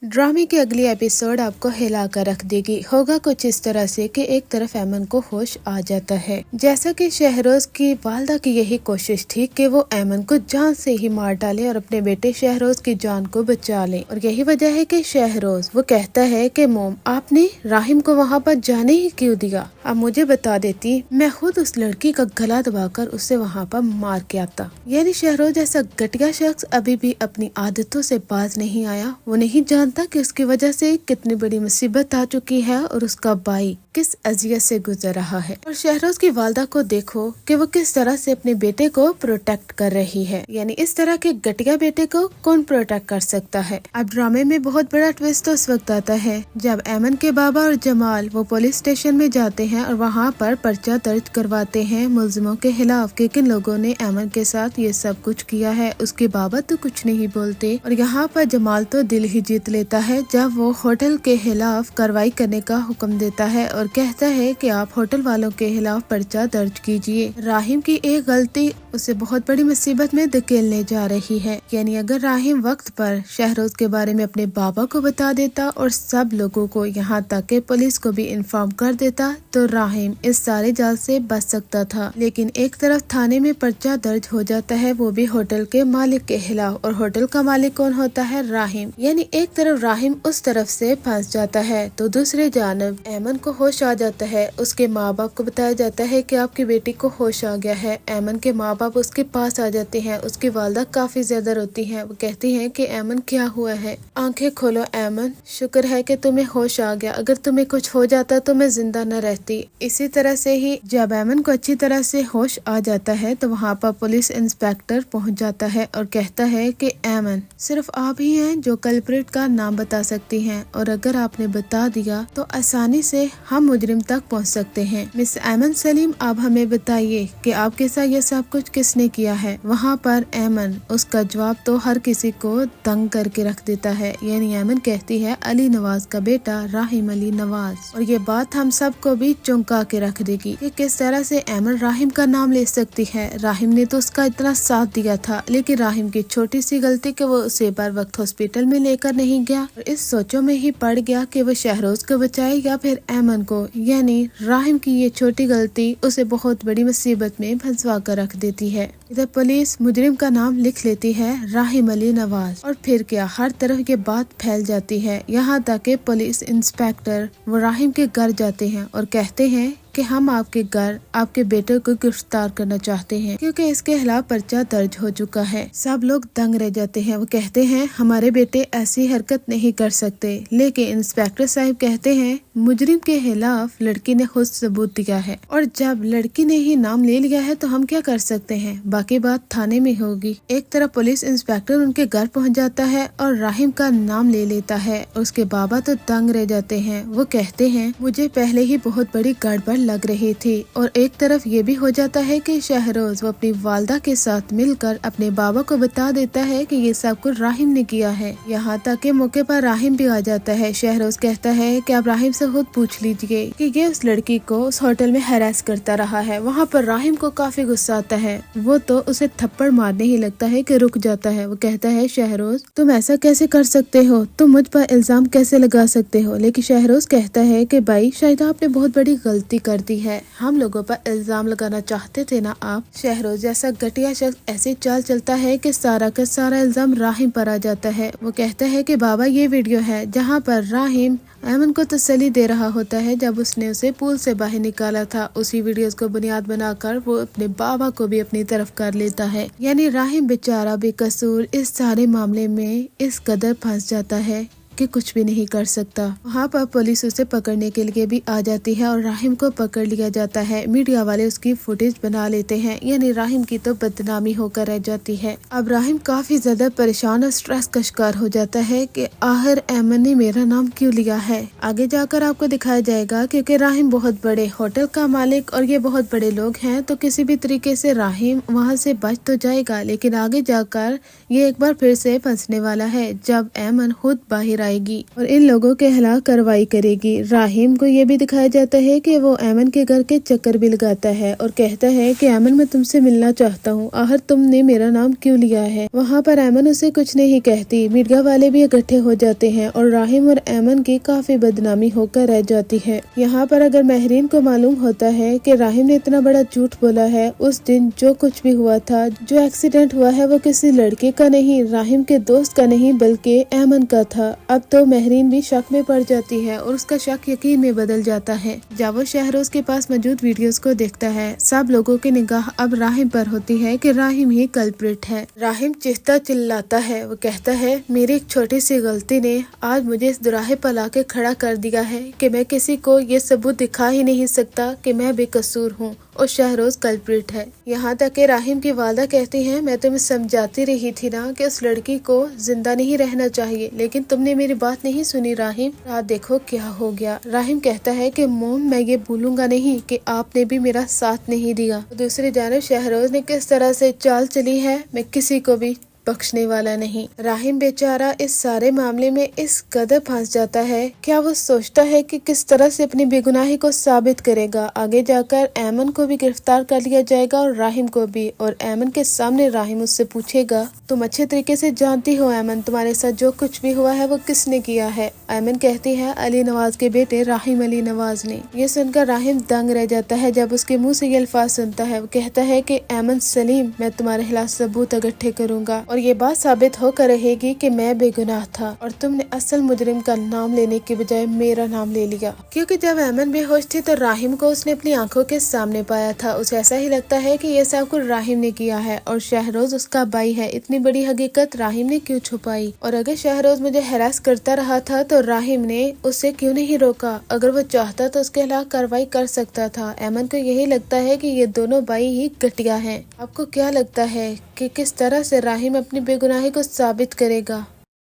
ड्रामे की अगली एपिसोड आपको हिला कर रख देगी। होगा कुछ इस तरह से कि एक तरफ ऐमन को होश आ जाता है, जैसा कि शहरोज की वालदा की यही कोशिश थी कि वो ऐमन को जान से ही मार डाले और अपने बेटे शहरोज की जान को बचा ले। और यही वजह है कि शहरोज वो कहता है कि मोम, आपने राहिम को वहाँ पर जाने ही क्यों दिया? अब मुझे बता देती, मैं खुद उस लड़की का गला दबाकर उसे वहाँ पर मार के आता। यानी शहरोज जैसा घटिया शख्स अभी भी अपनी आदतों से बाज नहीं आया। वो नहीं जानता कि उसकी वजह से कितनी बड़ी मुसीबत आ चुकी है और उसका भाई किस अजियत से गुजर रहा है। और शहरोज की वालदा को देखो कि वो किस तरह से अपने बेटे को प्रोटेक्ट कर रही है। यानी इस तरह के घटिया बेटे को कौन प्रोटेक्ट कर सकता है? अब ड्रामे में बहुत बड़ा ट्विस्ट तो उस वक्त आता है जब ऐमन के बाबा और जमाल वो पुलिस स्टेशन में जाते हैं और वहाँ पर पर्चा दर्ज करवाते हैं मुलजिमों के खिलाफ कि किन लोगों ने ऐमन के साथ ये सब कुछ किया है। उसके बाबा तो कुछ नहीं बोलते और यहाँ पर जमाल तो दिल ही जीत लेता है जब वो होटल के खिलाफ कार्रवाई करने का हुक्म देता है और कहता है कि आप होटल वालों के खिलाफ पर्चा दर्ज कीजिए। राहिम की एक गलती उसे बहुत बड़ी मुसीबत में धकेलने जा रही है। यानी अगर राहिम वक्त पर शहरोज के बारे में अपने बाबा को बता देता और सब लोगों को, यहाँ तक कि पुलिस को भी इन्फॉर्म कर देता, तो राहिम इस सारे जाल से बच सकता था। लेकिन एक तरफ थाने में पर्चा दर्ज हो जाता है, वो भी होटल के मालिक के खिलाफ। और होटल का मालिक कौन होता है? राहिम। यानी एक तरफ राहिम उस तरफ से फंस जाता है तो दूसरे जानब ऐमन को होश आ जाता है। उसके माँ बाप को बताया जाता है कि आपकी बेटी को होश आ गया है। ऐमन के माँ बाप उसके पास आ जाते हैं। उसकी वालदा काफी ज्यादा रोती है। वो कहती है कि ऐमन क्या हुआ है? आंखें खोलो ऐमन, शुक्र है कि तुम्हें होश आ गया, अगर तुम्हें कुछ हो जाता तो मैं जिंदा न रहती। इसी तरह से ही जब ऐमन को अच्छी तरह से होश आ जाता है तो वहाँ पर पुलिस इंस्पेक्टर पहुँच जाता है और कहता है कि ऐमन, सिर्फ आप ही हैं जो कल्प्रिट का नाम बता सकती हैं और अगर आपने बता दिया तो आसानी से हम मुजरिम तक पहुंच सकते हैं। मिस ऐमन सलीम, आप हमें बताइए कि आपके साथ ये सब कुछ किसने किया है? वहाँ पर ऐमन उसका जवाब तो हर किसी को दंग करके रख देता है। यानी ऐमन कहती है अली नवाज का बेटा राहिम अली नवाज। और ये बात हम सबको भी चौंका के रख देगी कि किस तरह से ऐमन राहिम का नाम ले सकती है। राहिम ने तो उसका इतना साथ दिया था, लेकिन राहिम की छोटी सी गलती कि वो उसे बर वक्त हॉस्पिटल में लेकर नहीं गया और इस सोचों में ही पड़ गया कि वो शहरोज को बचाए या फिर ऐमन को। यानी राहिम की ये छोटी गलती उसे बहुत बड़ी मुसीबत में फंसवा कर रख देती है। इधर पुलिस मुजरिम का नाम लिख लेती है राहिम अली नवाज। और फिर क्या, हर तरफ ये बात फैल जाती है। यहाँ तक कि पुलिस इंस्पेक्टर वो राहिम के घर जाते हैं और कहते हैं कि हम आपके घर आपके बेटे को गिरफ्तार करना चाहते हैं क्योंकि इसके खिलाफ पर्चा दर्ज हो चुका है। सब लोग दंग रह जाते हैं। वो कहते हैं हमारे बेटे ऐसी हरकत नहीं कर सकते, लेकिन इंस्पेक्टर साहब कहते हैं मुजरिम के खिलाफ लड़की ने खुद सबूत दिया है और जब लड़की ने ही नाम ले लिया है तो हम क्या कर सकते हैं, बाकी बात थाने में होगी। एक तरफ पुलिस इंस्पेक्टर उनके घर पहुंच जाता है और राहिम का नाम ले लेता है। उसके बाबा तो दंग रह जाते हैं। वो कहते हैं मुझे पहले ही बहुत बड़ी गड़बड़ लग रही थी। और एक तरफ ये भी हो जाता है कि शहरोज वो अपनी वालदा के साथ मिलकर अपने बाबा को बता देता है कि ये सब कुछ राहिम ने किया है। यहाँ तक के मौके पर राहिम भी आ जाता है। शहरोज कहता है कि आप राहिम से खुद पूछ लीजिए कि ये उस लड़की को उस होटल में हैरेस करता रहा है। वहाँ पर राहिम को काफी गुस्सा आता है। वो तो उसे थप्पड़ मारने ही लगता है कि रुक जाता है। वो कहता है शहरोज, तुम ऐसा कैसे कर सकते हो, तुम मुझ पर इल्जाम कैसे लगा सकते हो? लेकिन शहरोज कहता है कि भाई शायद आपने बहुत बड़ी गलती कर दी है, हम लोगों पर इल्जाम लगाना चाहते थे ना आप। शहरोज जैसा घटिया शख्स ऐसे चाल चलता है कि सारा का सारा इल्जाम राहिम पर आ जाता है। वो कहता है कि बाबा ये वीडियो है जहाँ पर राहिम ऐमन को तसल्ली दे रहा होता है जब उसने उसे पूल से बाहर निकाला था। उसी वीडियोस को बुनियाद बनाकर वो अपने बाबा को भी अपनी तरफ कर लेता है। यानी राहिम बेचारा बेकसूर इस सारे मामले में इस कदर फंस जाता है कि कुछ भी नहीं कर सकता। वहाँ पर पुलिस उसे पकड़ने के लिए भी आ जाती है और राहिम को पकड़ लिया जाता है। मीडिया वाले उसकी फुटेज बना लेते हैं। यानी राहिम की तो बदनामी होकर रह जाती है। अब राहिम काफी ज्यादा परेशान और स्ट्रेस का शिकार हो जाता है कि आखिर ऐमन ने मेरा नाम क्यों लिया है। आगे जाकर आपको दिखाया जाएगा क्योंकि राहिम बहुत बड़े होटल का मालिक और ये बहुत बड़े लोग हैं, तो किसी भी तरीके से राहिम वहाँ से बच तो जाएगा, लेकिन आगे जाकर ये एक बार फिर से फंसने वाला है जब ऐमन खुद बाहर आएगी और इन लोगों के खिलाफ कार्रवाई करेगी। राहिम को ये भी दिखाया जाता है कि वो ऐमन के घर के चक्कर भी लगाता है और कहता है कि ऐमन मैं तुमसे मिलना चाहता हूँ, आखिर तुमने मेरा नाम क्यों लिया है। वहाँ पर ऐमन उसे कुछ नहीं कहती। मीडिया वाले भी इकट्ठे हो जाते हैं और राहिम और ऐमन की काफी बदनामी होकर रह जाती है। यहाँ पर अगर महरीन को मालूम होता है कि राहिम ने इतना बड़ा झूठ बोला है, उस दिन जो कुछ भी हुआ था, जो एक्सीडेंट हुआ है वो किसी लड़के का नहीं, राहिम के दोस्त का नहीं बल्कि ऐमन का था। अब तो महरीन भी शक में पड़ जाती है और उसका शक यकीन में बदल जाता है। जब वो शहरोज के पास मौजूद वीडियोस को देखता है, सब लोगों की निगाह अब राहिम पर होती है कि राहिम ही कल्प्रिट है। राहिम चीखता चिल्लाता है, वो कहता है मेरी एक छोटी सी गलती ने आज मुझे इस दुराहे पर लाके खड़ा कर दिया है कि मैं किसी को ये सबूत दिखा ही नहीं सकता कि मैं बेकसूर हूँ और शहरोज कल्प्रिट है। यहाँ तक कि राहिम की वालदा कहती है मैं तुम्हें समझाती रही थी ना कि उस लड़की को जिंदा नहीं रहना चाहिए, लेकिन तुमने मेरी बात नहीं सुनी राहिम, आज देखो क्या हो गया। राहिम कहता है कि मोम मैं ये भूलूंगा नहीं कि आपने भी मेरा साथ नहीं दिया। दूसरी जानब शहरोज ने किस तरह से चाल चली है, मैं किसी को भी बख्शने वाला नहीं। राहिम बेचारा इस सारे मामले में इस कदर फंस जाता है। क्या वो सोचता है कि किस तरह से अपनी बेगुनाही को साबित करेगा। आगे जाकर ऐमन को भी गिरफ्तार कर लिया जाएगा और राहिम को भी, और ऐमन के सामने राहिम उससे पूछेगा तुम अच्छे तरीके से जानती हो ऐमन, तुम्हारे साथ जो कुछ भी हुआ है वो किसने किया है। ऐमन कहती है अली नवाज के बेटे राहिम अली नवाज ने। ये सुनकर राहिम दंग रह जाता है जब उसके मुँह से ये अल्फाज सुनता है। वो कहता है कि ऐमन सलीम मैं तुम्हारे खिलाफ सबूत इकट्ठे करूंगा और ये बात साबित होकर रहेगी कि मैं बेगुनाह था और तुमने असल मुजरिम का नाम लेने के बजाय मेरा नाम ले लिया। क्योंकि जब ऐमन बेहोश थी तो राहिम को उसने अपनी आंखों के सामने पाया था। उसे ऐसा ही लगता है कि ये सब कुछ राहिम ने किया है और शहरोज उसका भाई है। इतनी बड़ी हकीकत राहिम ने क्यों छुपाई। और अगर शहरोज मुझे हैरास करता रहा था तो राहिम ने उसे क्यों नहीं रोका। अगर वो चाहता तो उसके खिलाफ कार्रवाई कर सकता था। ऐमन को यही लगता है कि ये दोनों भाई ही घटिया हैं। आपको क्या लगता है कि किस तरह से राहिम अपनी बेगुनाही को साबित करेगा।